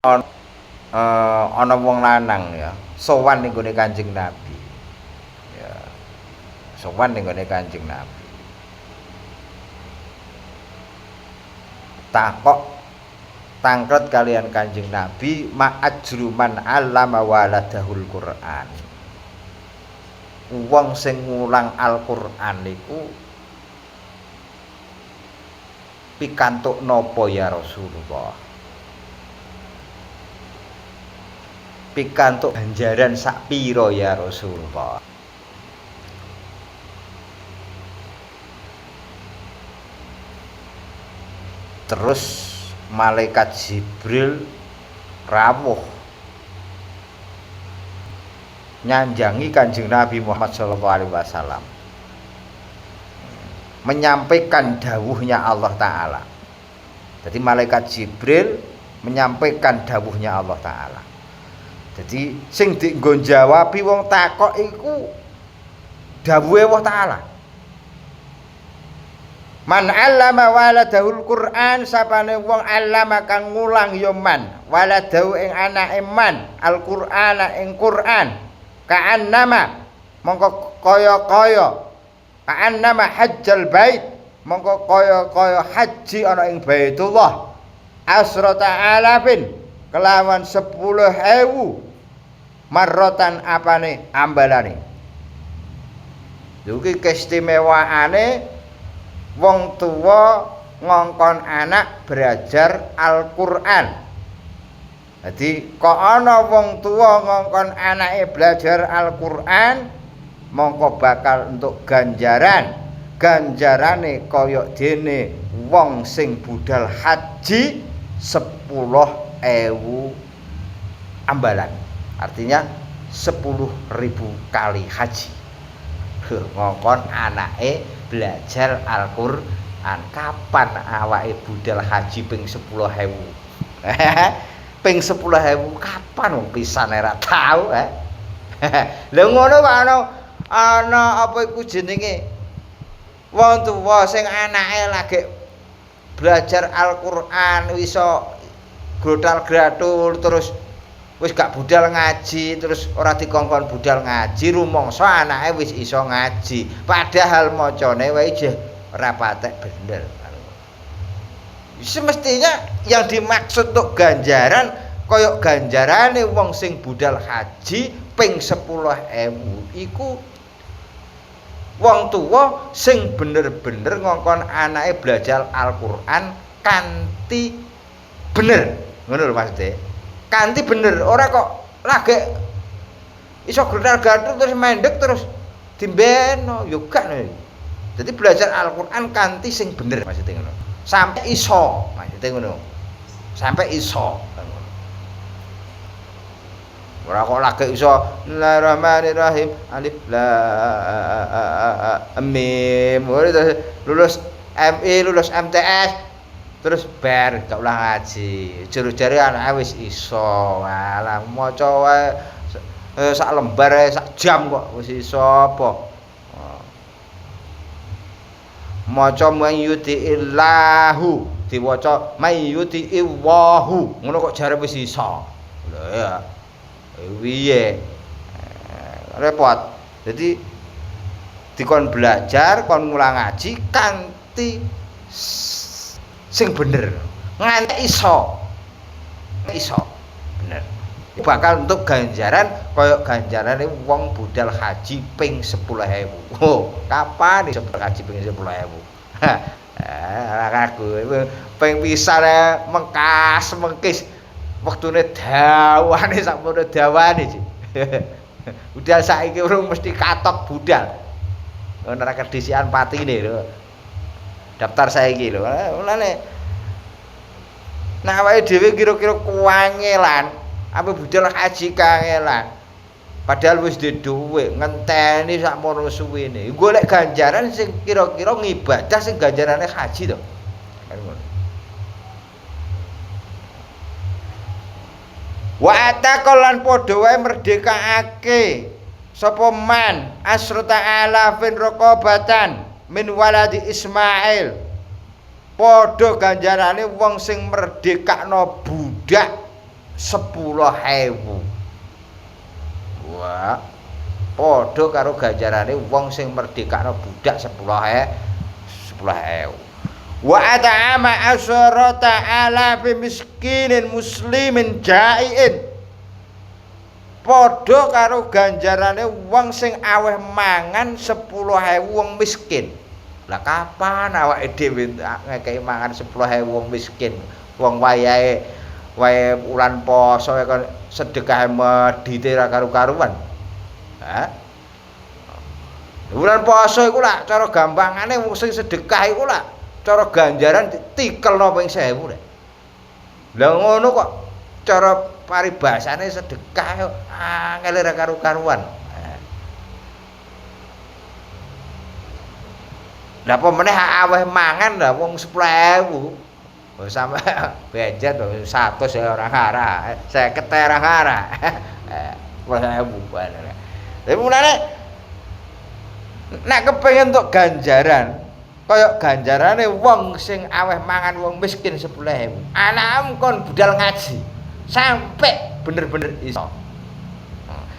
ana wong lanang ya sowan ning gone Kanjeng Nabi. Ya. Sowan ning gone Kanjeng Nabi. Takok tangkret kalian Kanjeng Nabi ma'ajruman 'allama waladahul Qur'an. Wong sing ngulang Al-Qur'an niku pikantuk napa ya Rasulullah? Pikantuk ganjaran sak pira ya Rasulullah? Terus malaikat Jibril rawuh nyanjangi Kanjeng Nabi Muhammad SAW, menyampaikan dawuhnya Allah Ta'ala. Jadi malaikat Jibril menyampaikan dawuhnya Allah Ta'ala. Jadi sing dienggo jawabi wong takok iku dawuhe Allah Ta'ala. Man 'allama waladahul Qur'an, sapane wong 'allama kang ngulang ya man waladahu ing anake man Al-Qur'ana ing Qur'an, ka'annama mongko kaya-kaya ka'annama hajjal bait mongko kaya-kaya haji ana ing Baitullah asrata alafin kelawan 10.000 marrotan apane ambalane. Iki keistimewaane wong tua ngongkon anak belajar Al-Qur'an. Jadi kok ana wong tua ngongkon anake belajar Al-Qur'an, mongko bakal untuk ganjarane kaya dene wong sing budal haji 10.000 ambalan. Artinya 10.000 kali haji. Ngongkon anake belajar Al-Qur'an. Kapan awake budal haji ping 10.000? Ping 10.000 kapan wong pisan ora tau lha ngono kok ana apa iku jenenge wong tuwa sing anake lagi belajar Al-Qur'an iso grodal-gradul terus wis gak budal ngaji, terus ora dikongkon budal ngaji, rumangsa anake wis iso ngaji padahal macane wae je ora patek bener. Semestinya yang dimaksud untuk ganjaran koyok ganjarane wong sing budal haji ping 10.000 iku wong tuwa sing bener-bener ngongkon anake belajar Al-Qur'an kanthi bener. Ngono lho maksudnya. Kanthi bener, ora kok lagi iso gredal-gradul terus mendek terus dimbeno yo gak. Jadi belajar Al-Qur'an kanthi sing bener maksudnya ngono. Sampai iso, maksudnya ngono. Sampai iso. Ora kok lagi iso Bismillahirrahmanirrahim alif lam mim. Lulus MI, lulus MTS terus bar gak ulah ngaji. Jero-jere anake wis iso. Alah maca wae sak lembar sak jam kok wis iso apa? Maca mayyutiillahu diwaca mayyutiiwahu ngono kok jare wis iso. Lho ya. Piye? Repot. Jadi dikon belajar, kon ngulang ngaji kanthi sing bener. Nganti iso. Iso. Bener. Bakal untuk ganjaran kaya ganjarane wong budal haji ping 10.000. Oh, kapan iso haji ping 10.000? Aku ping pisane mengkis wektune dawane sakmono dawane iki. Budal saiki urung mesti katok budal. Ora kedisian patine lho. Daftar saiki lho. Mulane nek awake dhewe kira-kira kuangelan apa budal haji kangelan. Padahal wis duwe dhuwit ngenteni sakmono suwene. Golek ganjaran sing kira-kira ngibadah sing ganjarane haji to. Kan ngono. Wa ataqallan padha wae merdekake sapa man asrata alafin raqabatan min waladi Ismail. Padha ganjarane wong sing merdekakno budak 10.000. Wah, padha karo ganjarane wong sing merdekakno budak 10.000. Wa at'ama asyrata alafi miskinin muslimin jaiin. Padha karo ganjarane wong sing aweh mangan 10.000 wong miskin. Lah kapan awake dhewe ngekeki mangan 10.000 wong miskin? Wong wayahe wulan poso kon sedekah medhite ra karu-karuan. Ha? Wulan poso iku lak cara gampangane wong sing sedekah iku lak cara ganjaran tikelno ping 1000 lek. Lah ngono kok cara paribasane sedekah yo angel ra karu-karuan. Lah apa meneh aweh mangan lah wong 10.000. Oh sampe bejet 100 ya ora ngarah, 50 ora ngarah. 10.000 bae. Tapi mulane nek kepengin entuk ganjaran kaya ganjarane wong sing aweh mangan wong miskin 10.000. Anakmu kon budal ngaji sampai bener-bener iso.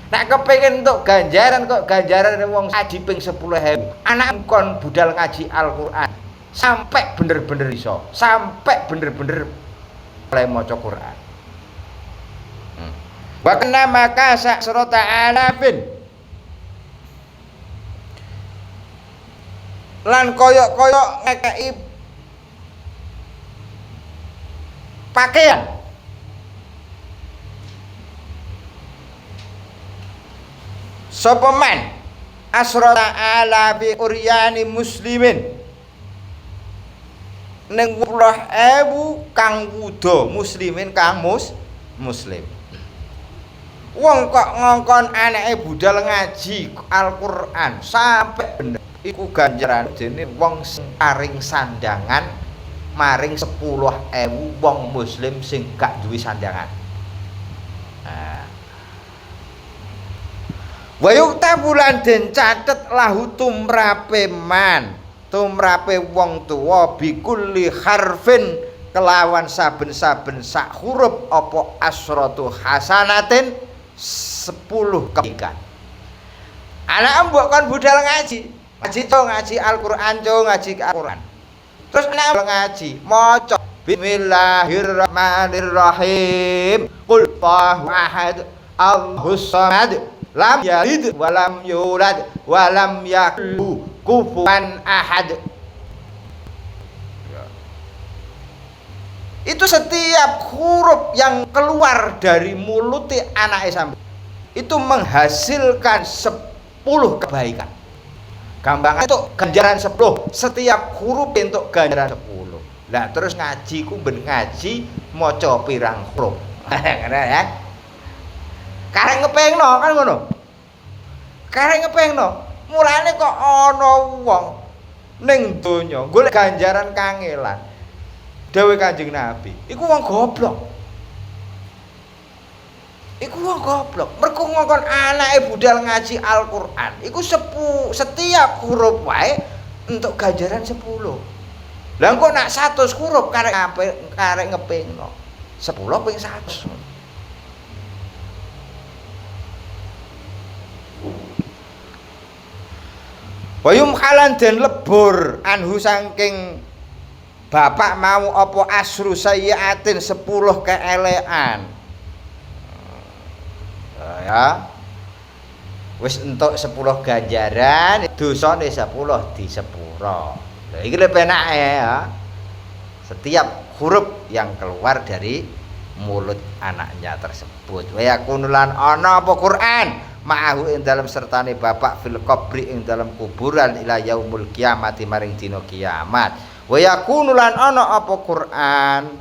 Nek kepengin entuk ganjaran kok ganjarane wong ngaji ping 10.000. Anakmu kon budal ngaji Al-Qur'an sampai bener-bener iso, sampai bener-bener mulai maca Qur'an. Wa kana maka saksrata alafin lan koyok-koyok ngekeki pakaian sapa man asrata alafi uryani muslimin ning 10.000 kang wuda muslimin kang muslim. Wong kok ngongkon anake budal ngaji Al-Qur'an sampai bener iku ganjaran dene wong sing paring sandangan maring 10.000 wong muslim sing gak duwe sandangan. Wa yuktabulan den catet lahu tumrape man tumrape wong tuwa bikulli harfin kelawan saben-saben sak huruf apa asratu hasanatin 10 kebaikan. Anak mbok kon budal ngaji ngaji Al-Qur'an ngaji Al-Qur'an. Terus anak ngaji maca bismillahirrahmanirrahim qul huwallahu ahad Allahus samad lam yalid wa lam yulad wa lam yakul kufuwan ahad. Itu setiap huruf yang keluar dari mulut anak sampai itu menghasilkan 10 kebaikan. Gampang itu ganjaran 10, setiap huruf untuk ganjaran 10. Lah terus ngaji ku ben ngaji maca pirang huruf. Ngono ya. Kareng ngepengno kan ngono. Kareng ngepengno. Mulane kok ana wong ning donya golek ganjaran kangelan. Dewe Kanjeng Nabi, iku wong goblok. Iku wong goblok. Mergo ngongkon anake budal ngaji Al-Qur'an, iku setiap huruf wae entuk ganjaran 10. Lah kok nak 100 huruf karek ngepengno. 10 ping 100. Wayum halan den lebur anhu saking bapak mau apa asru sayyiatin 10 keelekan. Ya. Wis entuk 10 ganjaran, dosane 10 disepuro. Lha iki lho penake ya. Setiap huruf yang keluar dari mulut anaknya tersebut. Wa yakunulan ana apa Quran ma'ahu ing dalam sertane bapak fil qabri ing dalam kuburan ila yaumul kiamati maring dina kiamat. Wa yakunu lan ana apa Quran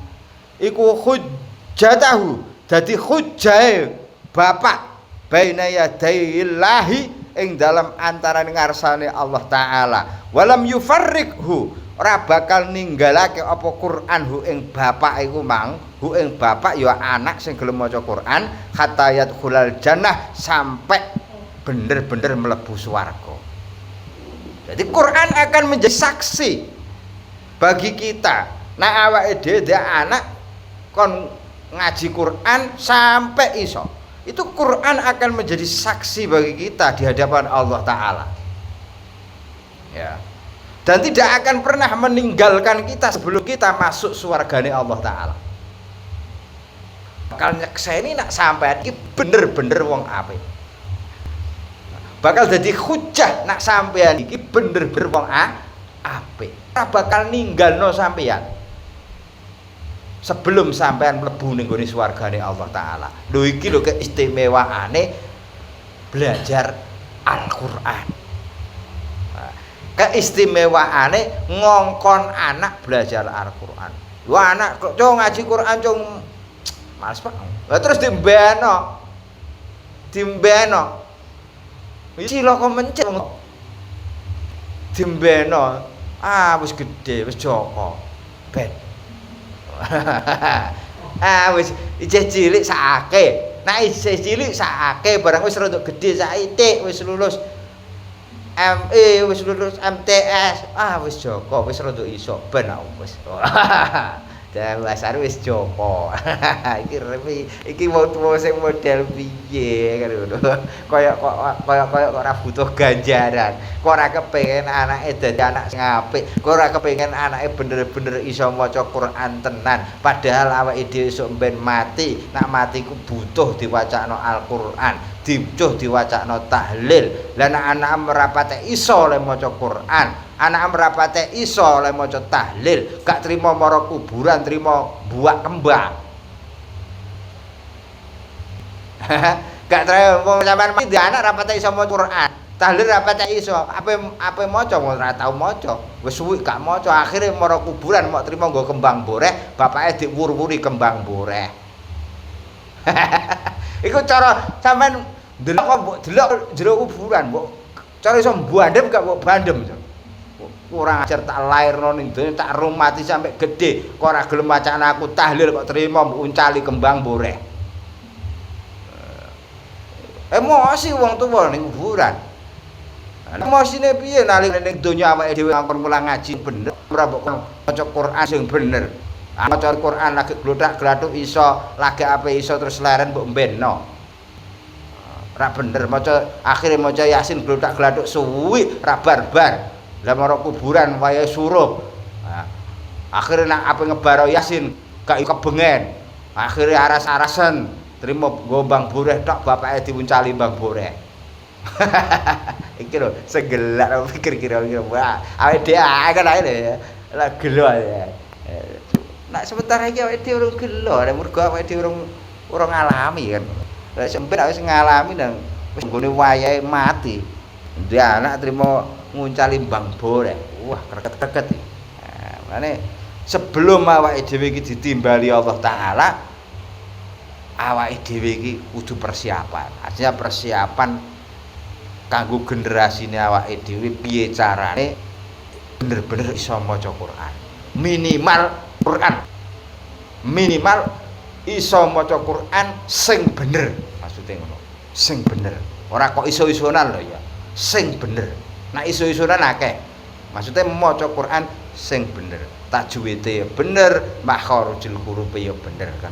iku hujjatahu dadi hujjahe bapak baina yadaillahi ing dalam antarané ngarsane Allah taala walam yufarriqhu ora bakal ninggalake apa Quran hu ing bapak iku mang hu ing bapak ya anak sing gelem maca Quran hatta yadkhulal jannah sampai bener-bener mlebu swarga. Jadi Quran akan menjadi saksi bagi kita. Nah awake dhewe anak kon ngaji Quran sampai iso. Itu Quran akan menjadi saksi bagi kita di hadapan Allah Ta'ala. Ya. Dan tidak akan pernah meninggalkan kita sebelum kita masuk surgane Allah Ta'ala. Bakal nyekseni nak sampean iki bener-bener wong apik. Bakal jadi hujah nak sampean iki bener-bener wong apik. Ora bakal ninggalno sampean sebelum sampean mlebu ning gone swargane Allah Ta'ala. Lho iki lho keistimewaane belajar Al-Qur'an. Keistimewaane ngongkon anak belajar Al-Qur'an. Lho anak kok ngaji Quran cung males Pak. Lah terus dimbeno. Iki lho kok mencet. Dimbeno. Wis gede, wis Joko. Ben. Wis isih cilik sakake. Nek isih cilik sakake barang wis rada gedhe saithik wis lulus ME wis lulus MTS. Wis Joko, wis rada iso ben wis. Dasar wis Joko. Iki mau sing model piye kan ngono. Kaya ora butuh ganjaran. Kok ora kepengin anake dadi anak sing apik. Kok ora kepengin anake bener-bener iso maca Quran tenan. Padahal awake dhewe esuk ben mati. Nak mati ku butuh diwacakno Al-Qur'an, diwacakno tahlil. Lah nek anak merapate iso le maca Quran, anak merapate iso le maca tahlil, gak trimo mara kuburan, trimo buak kembang. Gak trimo sampean mati anak rapate iso maca Quran, tahlil rapate iso, ape maca ora tau maca. Wis suwi gak maca, akhire mara kuburan mok trimo nggo kembang boreh, bapake diwur-wuri kembang boreh. Iku cara sampean delok kok mbok delok jero kuburan, mbok cara iso mbandem gak mbok bandem. Kurang ajar tak lairno ning donya tak rumati sampai gede kok ora gelem macane aku tahlil kok trimo uncali kembang boreh. Emosi wong tuwa ning kuburan. Emosine piye nalika ning donya awake dhewe ngangkon mulang ngaji bener ora mbok maca Quran sing bener. Maca Quran lagi glothak-glathuk iso, lagi ape iso terus leren mbok mbenno. Ora bener maca akhire maca Yasin glothak-glathuk suwi ra barbar. Lah marang kuburan wayahe suruh. Akhire nak ape ngebaro Yasin gak kebengen. Akhire aras-arasen trimo nggo Bang Boreh tok bapake diuncali Bang Boreh. Iki lho segelak pikir kira-kira wah awake dhewe kan ae lho gelo ya. Nak sebentar iki awake dhewe urung gelo, mergo awake dhewe urung ngalami kan. Lah sempet wis ngalami dan wis nggone wayahe mati. Dia anak trimo nguncali Bang Boreh. Wah, kreket-kreket iki. Makane sebelum awake dhewe iki ditimbali Allah Ta'ala, awake dhewe iki kudu persiapan. Artinya persiapan kanggo generasine awake dhewe piye carane bener-bener iso maca Quran. Minimal iso maca Quran sing bener. Maksude ngono. Sing bener. Ora kok iso-isonan lho ya. Sing bener. Nah iso-isonan akeh. Maksudnya maca Quran sing bener. Tajwide ya bener, makharijul huruf ya bener kan.